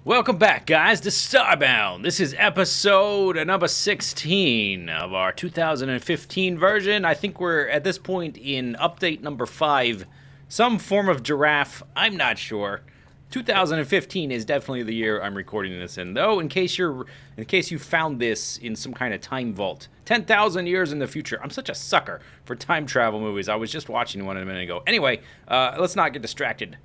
Welcome back, guys, to Starbound. This is episode number 16 of our 2015 version. I think we're at this point in update number 5. Some form of giraffe, I'm not sure. 2015 is definitely the year I'm recording this in, though, in case you found this in some kind of time vault. 10,000 years in the future. I'm such a sucker for time travel movies. I was just watching one a minute ago. Anyway, let's not get distracted.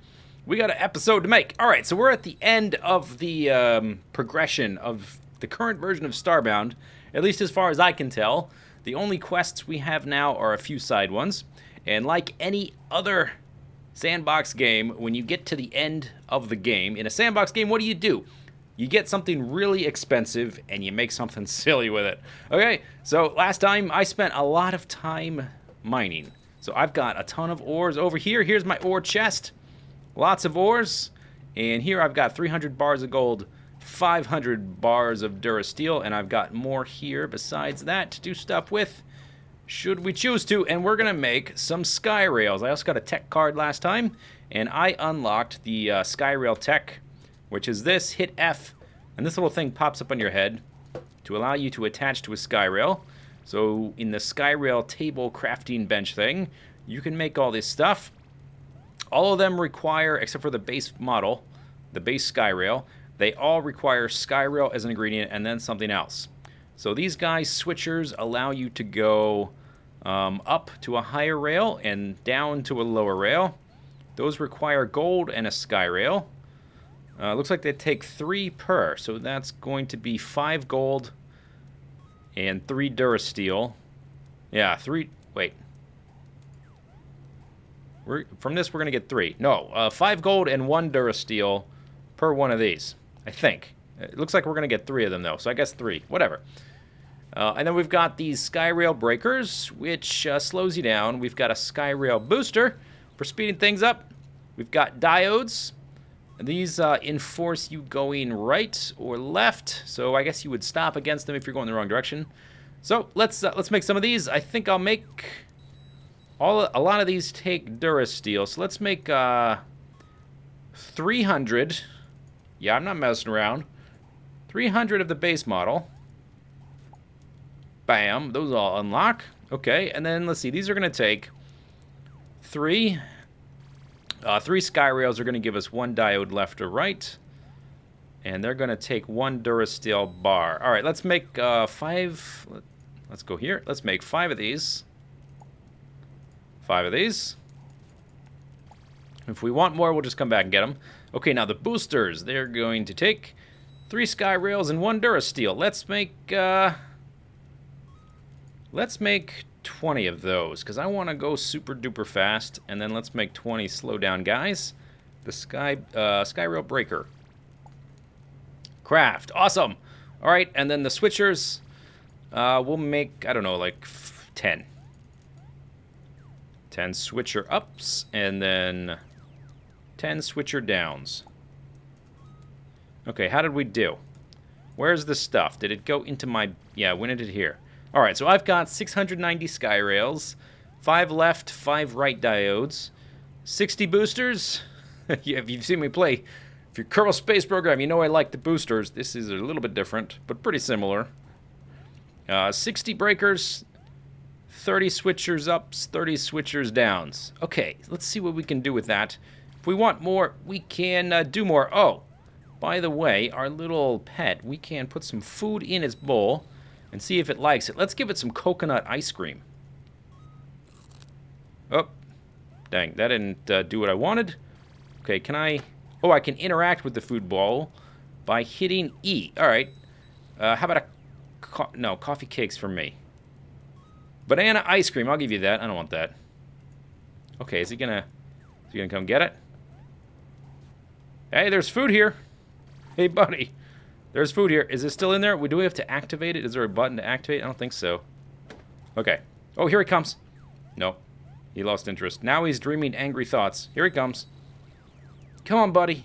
We got an episode to make. All right, so we're at the end of the progression of the current version of Starbound, at least as far as I can tell. The only quests we have now are a few side ones, and like any other Sandbox game, when you get to the end of the game, in a Sandbox game, what do? You get something really expensive, and you make something silly with it. Okay, so last time I spent a lot of time mining. So I've got a ton of ores over here. Here's my ore chest. Lots of ores, and here I've got 300 bars of gold, 500 bars of durasteel, and I've got more here besides that to do stuff with, should we choose to, and we're going to make some sky rails. I also got a tech card last time, and I unlocked the sky rail tech, which is this. Hit F, and this little thing pops up on your head to allow you to attach to a sky rail. So in the sky rail table crafting bench thing, you can make all this stuff. All of them require, except for the base model, the base sky rail, they all require sky rail as an ingredient and then something else. So these guys, switchers, allow you to go up to a higher rail and down to a lower rail. Those require gold and a sky rail. Looks like they take 3 per, so that's going to be 5 gold and 3 durasteel. Yeah, 3, wait. From this, we're going to get 3. No, 5 gold and 1 durasteel per one of these, I think. It looks like we're going to get 3 of them, though, so I guess 3. Whatever. And then we've got these sky rail breakers, which slows you down. We've got a sky rail booster for speeding things up. We've got diodes. These enforce you going right or left, so I guess you would stop against them if you're going the wrong direction. So let's make some of these. I think I'll make... A lot of these take durasteel, so let's make 300. Yeah, I'm not messing around. 300 of the base model. Bam, those all unlock. Okay, and then let's see, these are going to take 3. 3 sky rails are going to give us 1 diode left or right. And they're going to take 1 durasteel bar. All right, let's make 5. Let's go here. Let's make 5 of these. 5 of these. If we want more, we'll just come back and get them. Okay, now the boosters, they're going to take 3 sky rails and 1 durasteel. Let's make 20 of those, because I want to go super duper fast. And then let's make 20 slow down guys. The sky rail breaker. Craft. Awesome. All right, and then the switchers, we'll make, I don't know, like 10. 10 switcher ups, and then 10 switcher downs. Okay, how did we do? Where's the stuff? Did it go into my... Yeah, when did it here? Alright, so I've got 690 sky rails, 5 left, 5 right diodes, 60 boosters. Yeah, if you've seen me play, if you're Kerbal Space Program, you know I like the boosters. This is a little bit different, but pretty similar. 60 breakers, 30 switchers ups, 30 switchers downs. Okay, let's see what we can do with that. If we want more, we can do more. Oh, by the way, our little pet, we can put some food in its bowl and see if it likes it. Let's give it some coconut ice cream. Oh, dang, that didn't do what I wanted. Okay, can I... Oh, I can interact with the food bowl by hitting E. All right. How about a... No, coffee cakes for me. Banana ice cream, I'll give you that. I don't want that. Okay, is he gonna come get it? Hey, there's food here. Hey, buddy. There's food here. Is it still in there? Do we have to activate it? Is there a button to activate? I don't think so. Okay. Oh, here he comes. No. He lost interest. Now he's dreaming angry thoughts. Here he comes. Come on, buddy.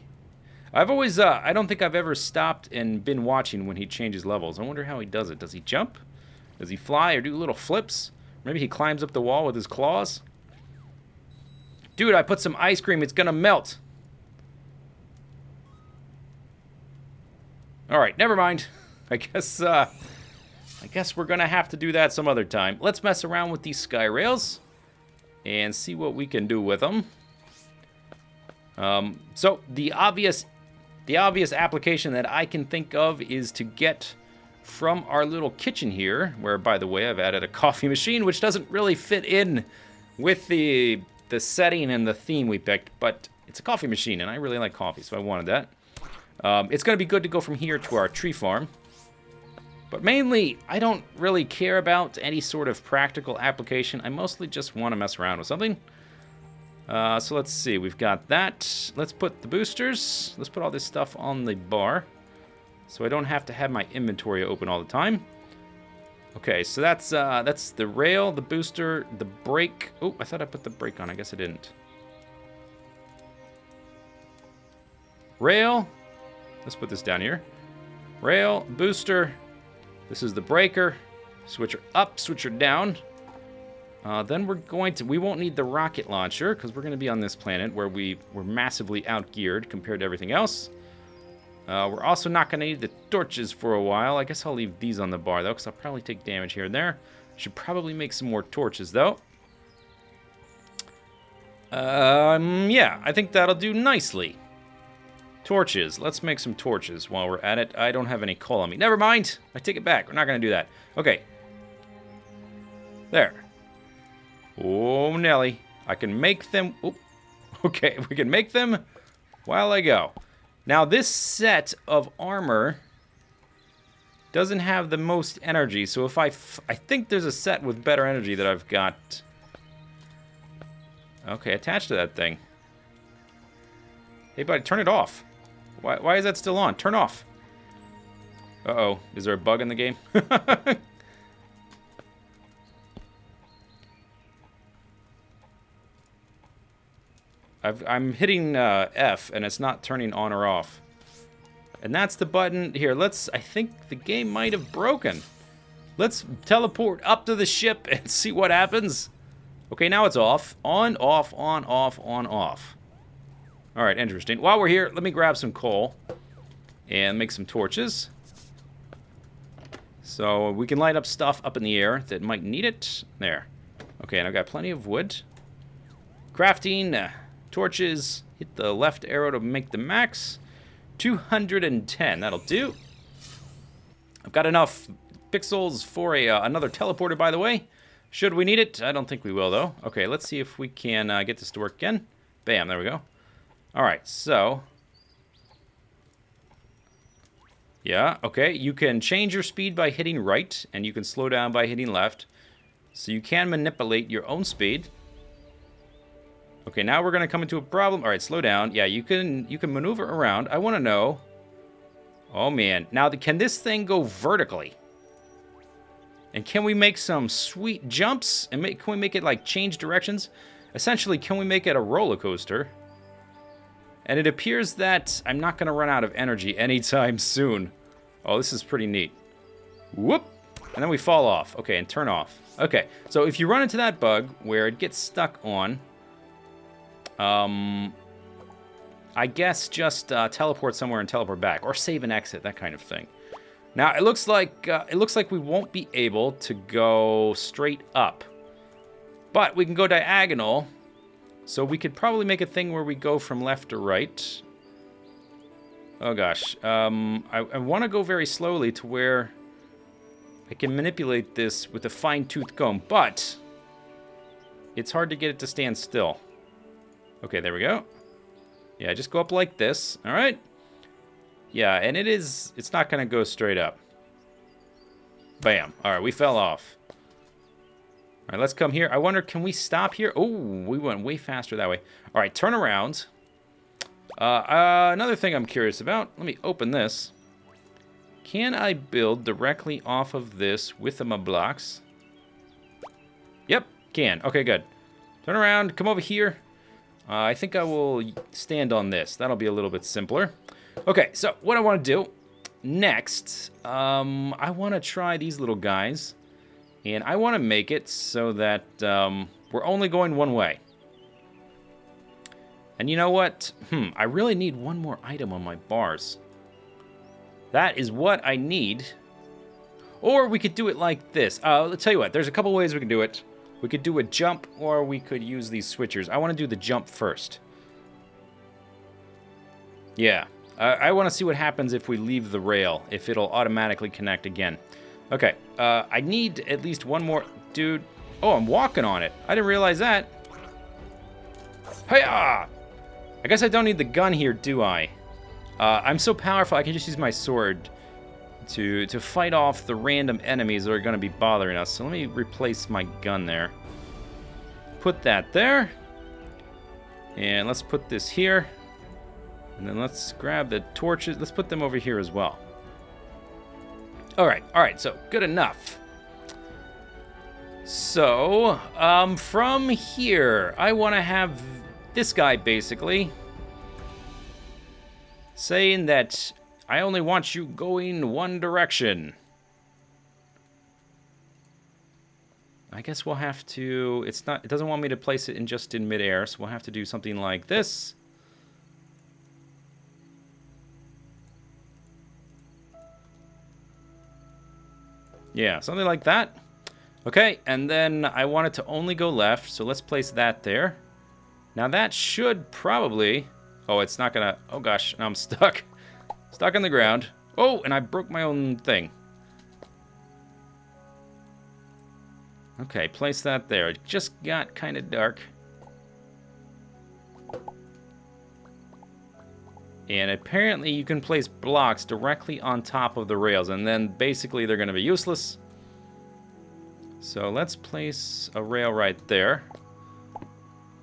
I've always, I don't think I've ever stopped and been watching when he changes levels. I wonder how he does it. Does he jump? Does he fly or do little flips? Maybe he climbs up the wall with his claws? Dude, I put some ice cream. It's gonna melt. All right, never mind. I guess we're gonna have to do that some other time. Let's mess around with these sky rails and see what we can do with them. So the obvious application that I can think of is to get from our little kitchen here, where, by the way, I've added a coffee machine, which doesn't really fit in with the setting and the theme we picked, but it's a coffee machine, and I really like coffee, so I wanted that. It's going to be good to go from here to our tree farm. But mainly, I don't really care about any sort of practical application. I mostly just want to mess around with something. So let's see, we've got that. Let's put the boosters. Let's put all this stuff on the bar, so I don't have to have my inventory open all the time. Okay, so that's the rail, the booster, the brake. Oh, I thought I put the brake on. I guess I didn't. Rail. Let's put this down here. Rail, booster. This is the breaker. Switcher up, switcher down. Then we won't need the rocket launcher because we're going to be on this planet where we're massively outgeared compared to everything else. We're also not going to need the torches for a while. I guess I'll leave these on the bar, though, because I'll probably take damage here and there. Should probably make some more torches, though. Yeah, I think that'll do nicely. Torches. Let's make some torches while we're at it. I don't have any coal on me. Never mind. I take it back. We're not going to do that. Okay. There. Oh, Nelly. I can make them... Oh, okay, we can make them while I go. Now, this set of armor doesn't have the most energy, so if I think there's a set with better energy that I've got. Okay, attached to that thing. Hey, buddy, turn it off. Why is that still on? Turn off. Uh-oh. Is there a bug in the game? I'm hitting F, and it's not turning on or off. And that's the button. Here, I think the game might have broken. Let's teleport up to the ship and see what happens. Okay, now it's off. On, off, on, off, on, off. All right, interesting. While we're here, let me grab some coal and make some torches. So we can light up stuff up in the air that might need it. There. Okay, and I've got plenty of wood. Crafting, torches. Hit the left arrow to make the max. 210, that'll do. I've got enough pixels for another teleporter, by the way. Should we need it? I don't think we will, though. Okay, let's see if we can get this to work again. Bam, there we go. All right, so... yeah, okay, you can change your speed by hitting right, and you can slow down by hitting left. So you can manipulate your own speed. Okay, now we're going to come into a problem. All right, slow down. Yeah, you can maneuver around. I want to know... oh, man. Now, can this thing go vertically? And can we make some sweet jumps? And can we make it, like, change directions? Essentially, can we make it a roller coaster? And it appears that I'm not going to run out of energy anytime soon. Oh, this is pretty neat. Whoop! And then we fall off. Okay, and turn off. Okay, so if you run into that bug where it gets stuck on... I guess just teleport somewhere and teleport back, or save and exit, that kind of thing. Now it looks like we won't be able to go straight up, but we can go diagonal. So we could probably make a thing where we go from left to right. Oh gosh, I want to go very slowly to where I can manipulate this with a fine-tooth comb, but it's hard to get it to stand still. Okay, there we go. Yeah, just go up like this. All right. Yeah, and it's not going to go straight up. Bam. All right, we fell off. All right, let's come here. I wonder, can we stop here? Oh, we went way faster that way. All right, turn around. Another thing I'm curious about. Let me open this. Can I build directly off of this with my blocks? Yep, can. Okay, good. Turn around. Come over here. I think I will stand on this. That'll be a little bit simpler. Okay, so what I want to do next, I want to try these little guys. And I want to make it so that we're only going one way. And you know what? I really need one more item on my bars. That is what I need. Or we could do it like this. Let's tell you what. There's a couple ways we can do it. We could do a jump, or we could use these switchers. I want to do the jump first. Yeah. I want to see what happens if we leave the rail, if it'll automatically connect again. Okay. I need at least one more... Dude. Oh, I'm walking on it. I didn't realize that. Hiya! I guess I don't need the gun here, do I? I'm so powerful, I can just use my sword to fight off the random enemies that are going to be bothering us. So let me replace my gun there. Put that there. And let's put this here. And then let's grab the torches. Let's put them over here as well. All right, so good enough. So, from here, I want to have this guy basically saying that I only want you going one direction. I guess we'll have to, it doesn't want me to place it just in midair, so we'll have to do something like this. Yeah, something like that. Okay, and then I want it to only go left, so let's place that there. Now that should probably... Oh, it's not gonna... Oh gosh, now I'm stuck. Stuck on the ground. Oh, and I broke my own thing. Okay, place that there. It just got kind of dark. And apparently you can place blocks directly on top of the rails, and then basically they're going to be useless. So let's place a rail right there.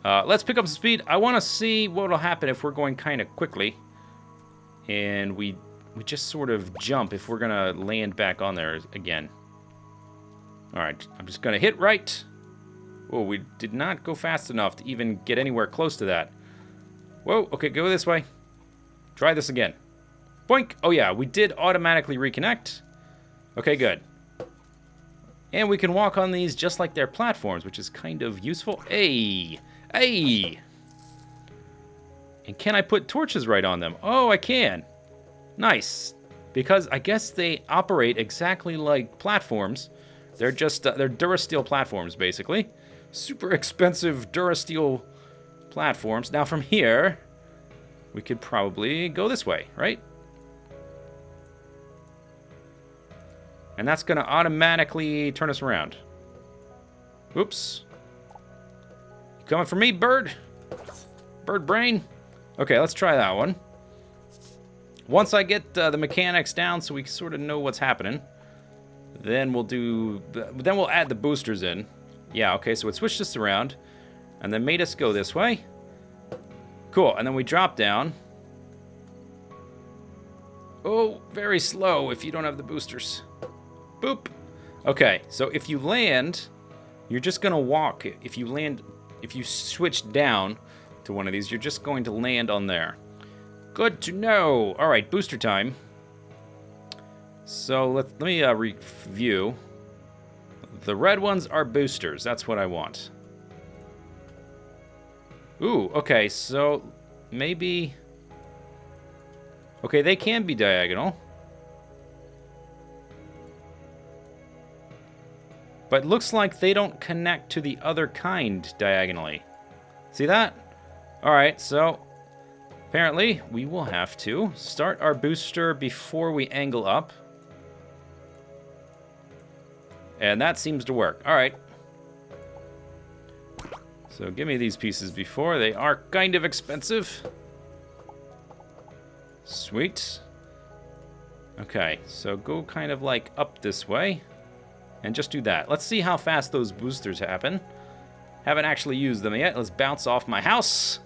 Let's pick up some speed. I want to see what will happen if we're going kind of quickly. And we just sort of jump if we're going to land back on there again. Alright, I'm just going to hit right. Oh, we did not go fast enough to even get anywhere close to that. Whoa, okay, go this way. Try this again. Boink! Oh yeah, we did automatically reconnect. Okay, good. And we can walk on these just like they're platforms, which is kind of useful. Hey! Hey! And can I put torches right on them? Oh, I can. Nice. Because I guess they operate exactly like platforms. They're just, they're Durasteel platforms, basically. Super expensive Durasteel platforms. Now from here, we could probably go this way, right? And that's going to automatically turn us around. Oops. You coming for me, bird? Bird brain? Okay, let's try that one. Once I get the mechanics down so we sort of know what's happening, then we'll add the boosters in. Yeah, okay, so it switched us around and then made us go this way. Cool, and then we drop down. Oh, very slow if you don't have the boosters. Boop. Okay, so if you land, you're just gonna walk. If you switch down to one of these, you're just going to land on there. Good to know. All right, booster time. So let me review. The red ones are boosters. That's what I want. Ooh, okay, so maybe... Okay, they can be diagonal. But looks like they don't connect to the other kind diagonally. See that? Alright, so apparently we will have to start our booster before we angle up. And that seems to work. Alright. So give me these pieces before. They are kind of expensive. Sweet. Okay, so go kind of like up this way. And just do that. Let's see how fast those boosters happen. Haven't actually used them yet. Let's bounce off my house.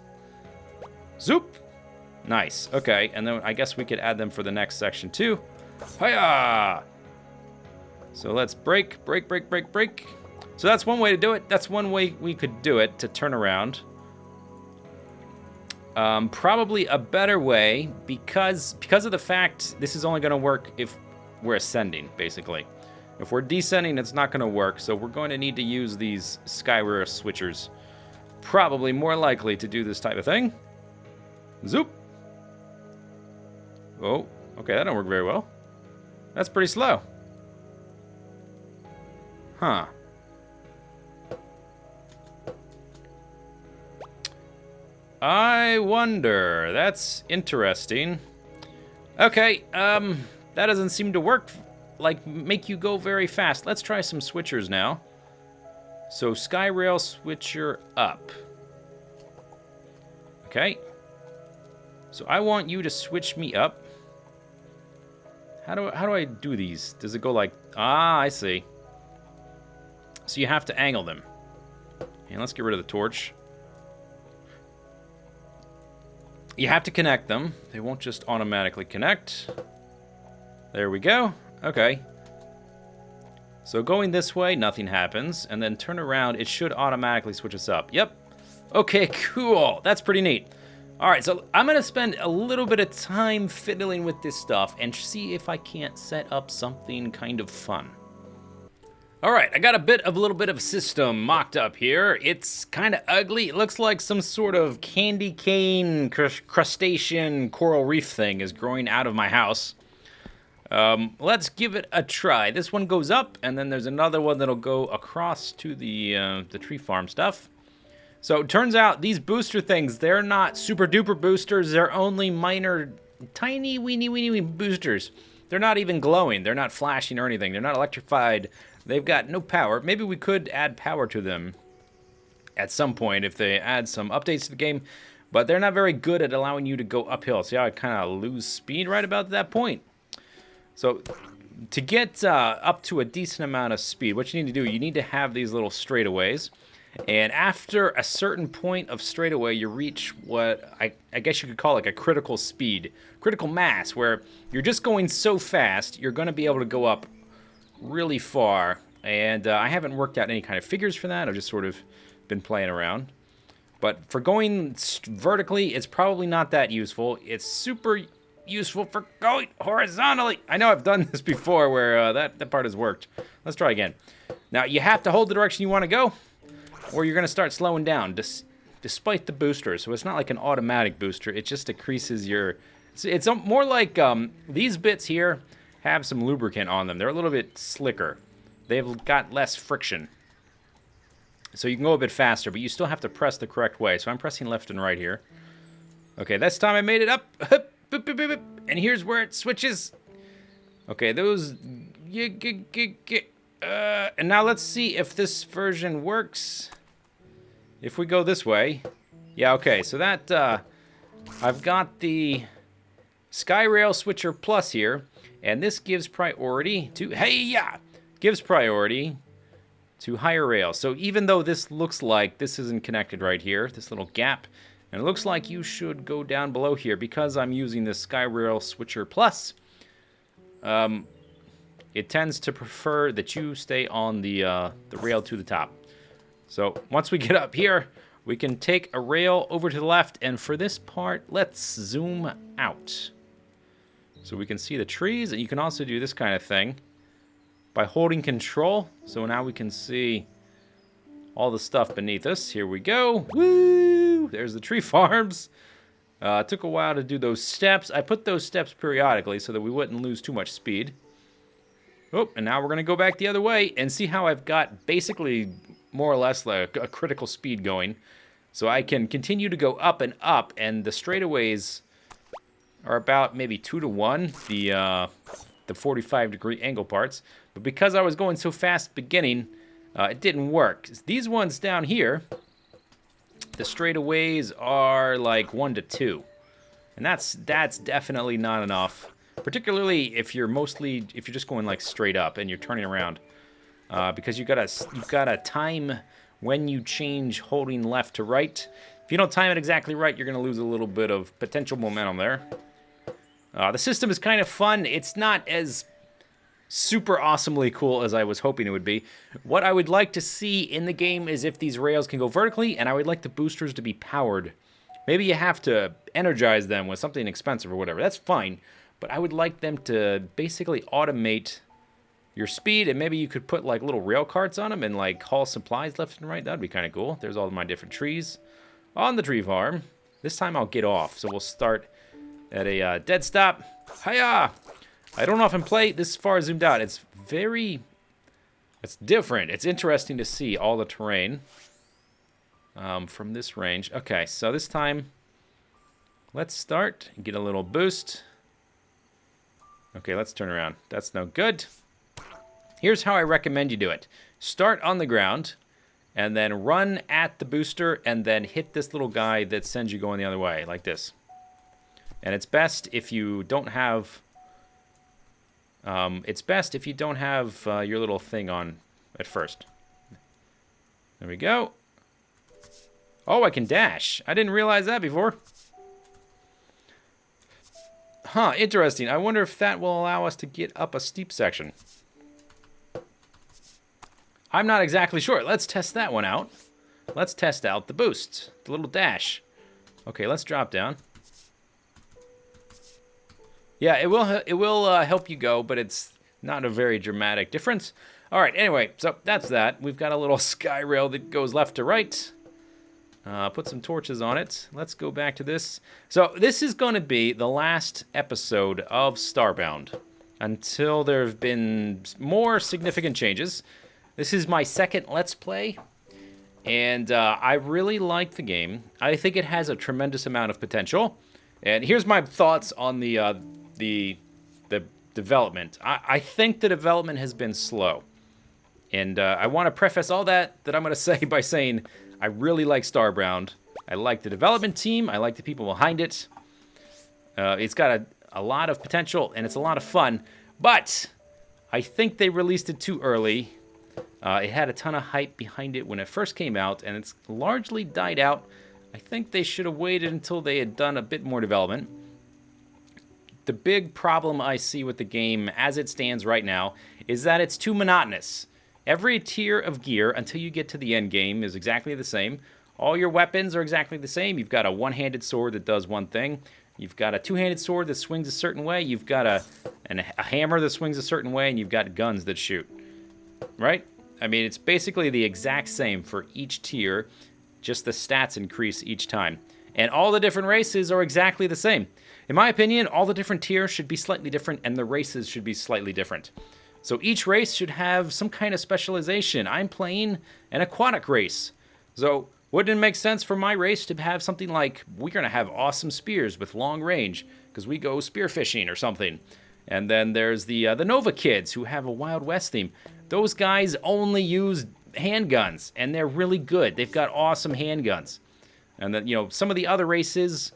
Zoop. Nice. Okay, and then I guess we could add them for the next section too. Hiya! So let's break. So that's one way to do it. That's one way we could do it to turn around. Probably a better way, because of the fact this is only going to work if we're ascending, basically. If we're descending, it's not going to work, so we're going to need to use these Skyward switchers. Probably more likely to do this type of thing. Zoop! Oh, okay, that don't work very well. That's pretty slow. Huh. I wonder. That's interesting. Okay, that doesn't seem to work, like, make you go very fast. Let's try some switchers now. So, Skyrail switcher up. Okay. So, I want you to switch me up. How do I do these? Does it go like... Ah, I see. So, you have to angle them. And let's get rid of the torch. You have to connect them. They won't just automatically connect. There we go. Okay. So going this way, nothing happens. And then turn around, it should automatically switch us up. Yep. Okay, cool. That's pretty neat. All right, so I'm going to spend a little bit of time fiddling with this stuff and see if I can't set up something kind of fun. All right, I got a little bit of a system mocked up here. It's kind of ugly. It looks like some sort of candy cane crustacean coral reef thing is growing out of my house. Let's give it a try. This one goes up, and then there's another one that'll go across to the tree farm stuff. So it turns out these booster things, they're not super duper boosters. They're only minor, tiny, weeny boosters. They're not even glowing. They're not flashing or anything. They're not electrified. They've got no power. Maybe we could add power to them at some point if they add some updates to the game, but they're not very good at allowing you to go uphill. See how I kind of lose speed right about that point? So to get up to a decent amount of speed, what you need to do, you need to have these little straightaways. And after a certain point of straightaway, you reach what I guess you could call like a critical speed, critical mass, where you're just going so fast, you're going to be able to go up really far. And I haven't worked out any kind of figures for that. I've just sort of been playing around. But for going vertically, it's probably not that useful. It's super useful for going horizontally. I know I've done this before where that part has worked. Let's try again. Now, you have to hold the direction you want to go, or you're going to start slowing down despite the booster. So it's not like an automatic booster. It just decreases your... It's more like these bits here have some lubricant on them. They're a little bit slicker. They've got less friction. So you can go a bit faster, but you still have to press the correct way. So I'm pressing left and right here. Okay, this time I made it up. And here's where it switches. Okay, those... and now let's see if this version works. If we go this way. Yeah, okay, so that... I've got the Skyrail Switcher Plus here. And this gives priority to... Hey-ya! Gives priority to higher rails. So even though this looks like this isn't connected right here, this little gap, and it looks like you should go down below here because I'm using this Skyrail Switcher Plus, it tends to prefer that you stay on the rail to the top. So once we get up here, we can take a rail over to the left, and for this part, let's zoom out. So we can see the trees, and you can also do this kind of thing by holding control. So now we can see all the stuff beneath us. Here we go. Woo! There's the tree farms. It took a while to do those steps. I put those steps periodically so that we wouldn't lose too much speed. Oh, and now we're going to go back the other way and see how I've got basically more or less like a critical speed going. So I can continue to go up, and the straightaways are about maybe 2 to 1, the 45-degree angle parts. But because I was going so fast at the beginning, it didn't work. These ones down here, the straightaways are like 1 to 2. And that's definitely not enough. Particularly if you're just going like straight up and you're turning around. Because you've gotta time when you change holding left to right. If you don't time it exactly right, you're gonna lose a little bit of potential momentum there. The system is kind of fun. It's not as super awesomely cool as I was hoping it would be. What I would like to see in the game is if these rails can go vertically, and I would like the boosters to be powered. Maybe you have to energize them with something expensive or whatever. That's fine, but I would like them to basically automate your speed, and maybe you could put like little rail carts on them and like haul supplies left and right. That'd be kind of cool. There's all my different trees on the tree farm. This time I'll get off, so we'll start at a dead stop. Hiya! I don't often play this far zoomed out. It's different. It's interesting to see all the terrain from this range. Okay, so this time, let's start and get a little boost. Okay, let's turn around. That's no good. Here's how I recommend you do it. Start on the ground, and then run at the booster, and then hit this little guy that sends you going the other way, like this. And it's best if you don't have... your little thing on at first. There we go. Oh, I can dash. I didn't realize that before. Huh, interesting. I wonder if that will allow us to get up a steep section. I'm not exactly sure. Let's test that one out. Let's test out the boost, the little dash. Okay, let's drop down. Yeah, it will help you go, but it's not a very dramatic difference. All right, anyway, so that's that. We've got a little sky rail that goes left to right. Put some torches on it. Let's go back to this. So this is going to be the last episode of Starbound until there have been more significant changes. This is my second Let's Play, and I really like the game. I think it has a tremendous amount of potential. And here's my thoughts on the development. I think the development has been slow. And I want to preface all that I'm going to say by saying I really like Starbound. I like the development team. I like the people behind it. It's got a lot of potential, and it's a lot of fun. But I think they released it too early. It had a ton of hype behind it when it first came out, and it's largely died out. I think they should have waited until they had done a bit more development. The big problem I see with the game as it stands right now is that it's too monotonous. Every tier of gear until you get to the end game is exactly the same. All your weapons are exactly the same. You've got a one-handed sword that does one thing. You've got a two-handed sword that swings a certain way. You've got a hammer that swings a certain way, and you've got guns that shoot. Right? I mean, it's basically the exact same for each tier, just the stats increase each time. And all the different races are exactly the same. In my opinion, all the different tiers should be slightly different, and the races should be slightly different. So each race should have some kind of specialization. I'm playing an aquatic race. So wouldn't it make sense for my race to have something like, we're going to have awesome spears with long range, because we go spearfishing or something. And then there's the Nova kids who have a Wild West theme. Those guys only use handguns, and they're really good. They've got awesome handguns. And then, some of the other races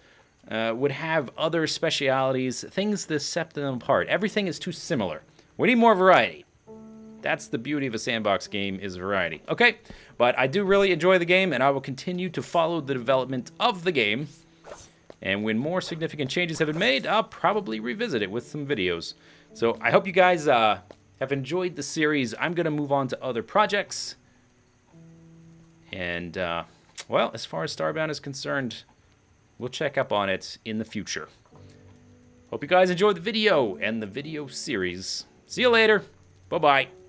would have other specialities, things that set them apart. Everything is too similar. We need more variety. That's the beauty of a sandbox game, is variety. Okay, but I do really enjoy the game, and I will continue to follow the development of the game. And when more significant changes have been made, I'll probably revisit it with some videos. So I hope you guys have enjoyed the series. I'm going to move on to other projects. And, well, as far as Starbound is concerned, we'll check up on it in the future. Hope you guys enjoyed the video and the video series. See you later. Bye-bye.